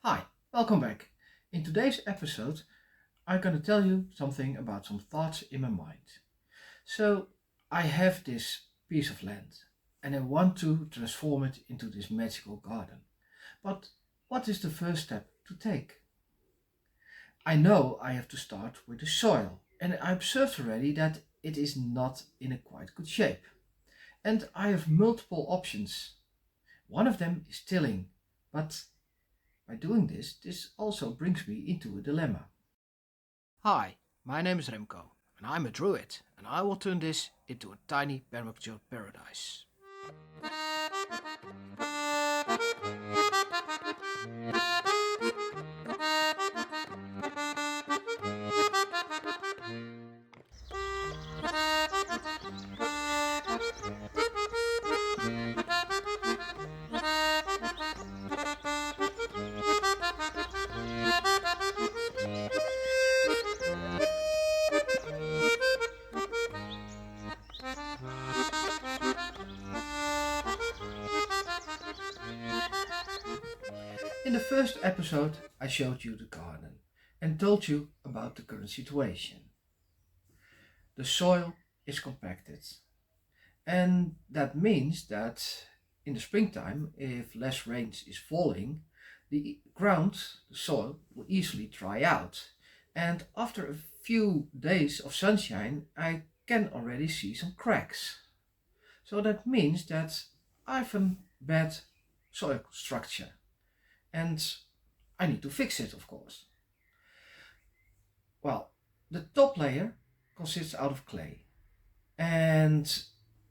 Hi, welcome back. In today's episode, I'm going to tell you something about some thoughts in my mind. So, I have this piece of land and I want to transform it into this magical garden. But what is the first step to take? I know I have to start with the soil, and I observed already that it is not in a quite good shape. And I have multiple options. One of them is tilling, but by doing this also brings me into a dilemma. Hi, my name is Remco, and I'm a druid, and I will turn this into a tiny permaculture paradise. In the first episode, I showed you the garden and told you about the current situation. The soil is compacted, and that means that in the springtime, if less rain is falling, the ground, the soil, will easily dry out. And after a few days of sunshine, I can already see some cracks. So that means that I have a bad soil structure and I need to fix it, of course. Well, the top layer consists out of clay, and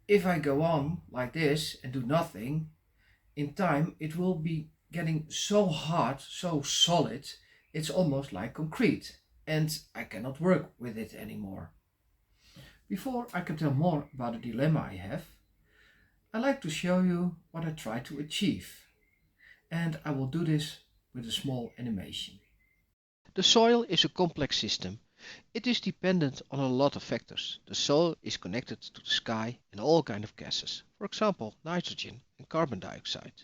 if I go on like this and do nothing, in time it will be getting so hard, so solid, it's almost like concrete, and I cannot work with it anymore. Before I can tell more about the dilemma I have, I like to show you what I try to achieve, and I will do this with a small animation. The soil is a complex system. It is dependent on a lot of factors. The soil is connected to the sky and all kinds of gases, for example nitrogen and carbon dioxide.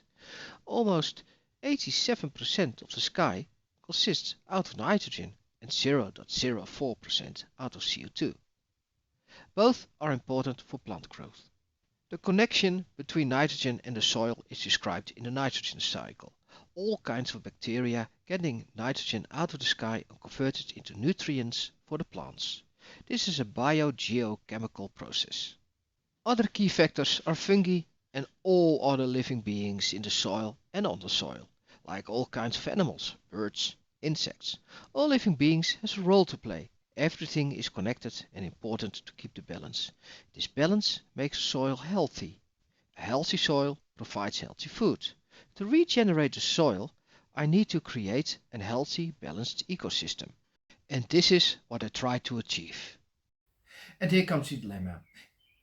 Almost 87% of the sky consists out of nitrogen and 0.04% out of CO2. Both are important for plant growth. The connection between nitrogen and the soil is described in the nitrogen cycle. All kinds of bacteria getting nitrogen out of the sky and convert it into nutrients for the plants. This is a biogeochemical process. Other key factors are fungi and all other living beings in the soil and on the soil, like all kinds of animals, birds, insects. All living beings has a role to play. Everything is connected and important to keep the balance. This balance makes soil healthy. A healthy soil provides healthy food. To regenerate the soil, I need to create a healthy, balanced ecosystem. And this is what I try to achieve. And here comes the dilemma.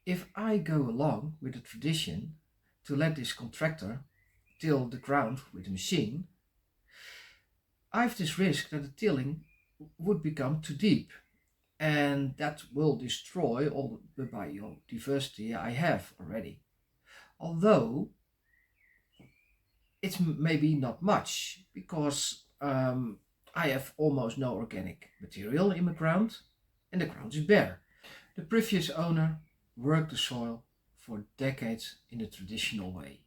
If I go along with the tradition to let this contractor till the ground with a machine, I have this risk that the tilling would become too deep, and that will destroy all the biodiversity I have already. Although it's maybe not much because I have almost no organic material in the ground and the ground is bare. The previous owner worked the soil for decades in the traditional way.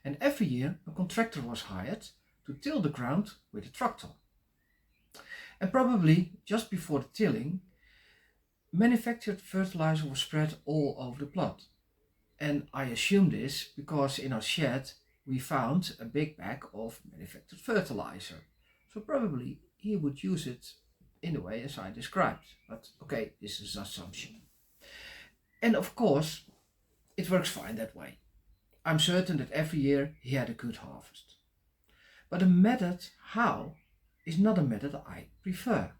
And every year a contractor was hired to till the ground with a tractor. And probably just before the tilling, manufactured fertilizer was spread all over the plot. And I assume this because in our shed we found a big bag of manufactured fertilizer. So probably he would use it in the way as I described. But okay, this is an assumption. And of course, it works fine that way. I'm certain that every year he had a good harvest. But the method how is not a method I prefer,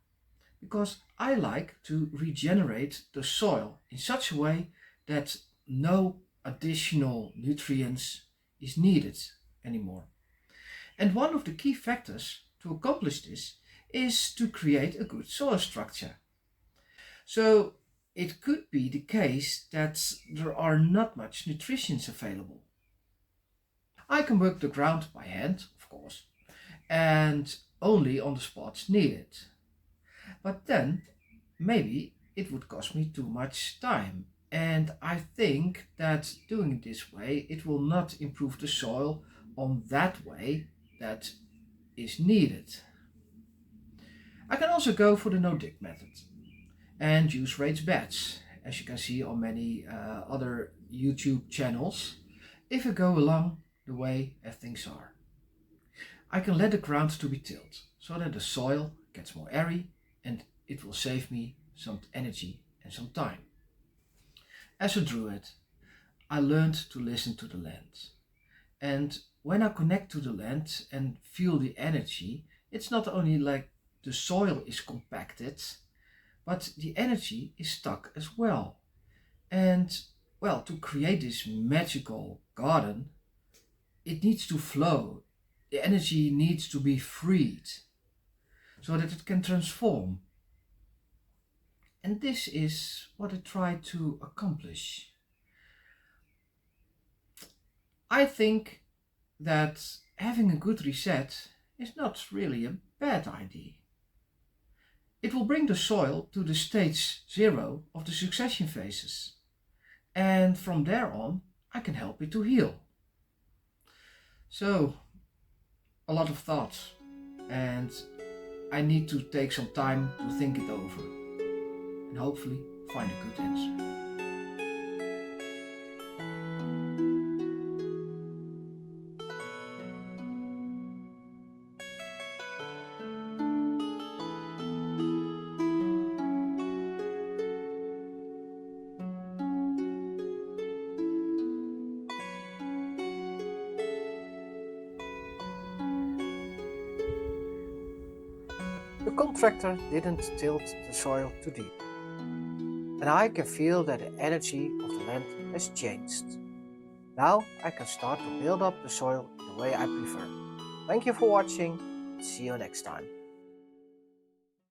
because I like to regenerate the soil in such a way that no additional nutrients is needed anymore. And one of the key factors to accomplish this is to create a good soil structure. So it could be the case that there are not much nutrients available. I can work the ground by hand, of course, and only on the spots needed. But then maybe it would cost me too much time. And I think that doing it this way, it will not improve the soil on that way that is needed. I can also go for the no-dig method and use raised beds, as you can see on many other YouTube channels, if I go along the way as things are. I can let the ground to be tilled so that the soil gets more airy and it will save me some energy and some time. As a druid, I learned to listen to the land. And when I connect to the land and feel the energy, it's not only like the soil is compacted, but the energy is stuck as well. And well, to create this magical garden, it needs to flow. The energy needs to be freed so that it can transform. And this is what I try to accomplish. I think that having a good reset is not really a bad idea. It will bring the soil to the stage 0 of the succession phases. And from there on, I can help it to heal. So, a lot of thoughts, and I need to take some time to think it over and hopefully find a good answer. The contractor didn't tilt the soil too deep, and I can feel that the energy of the land has changed. Now I can start to build up the soil the way I prefer. Thank you for watching. See you next time.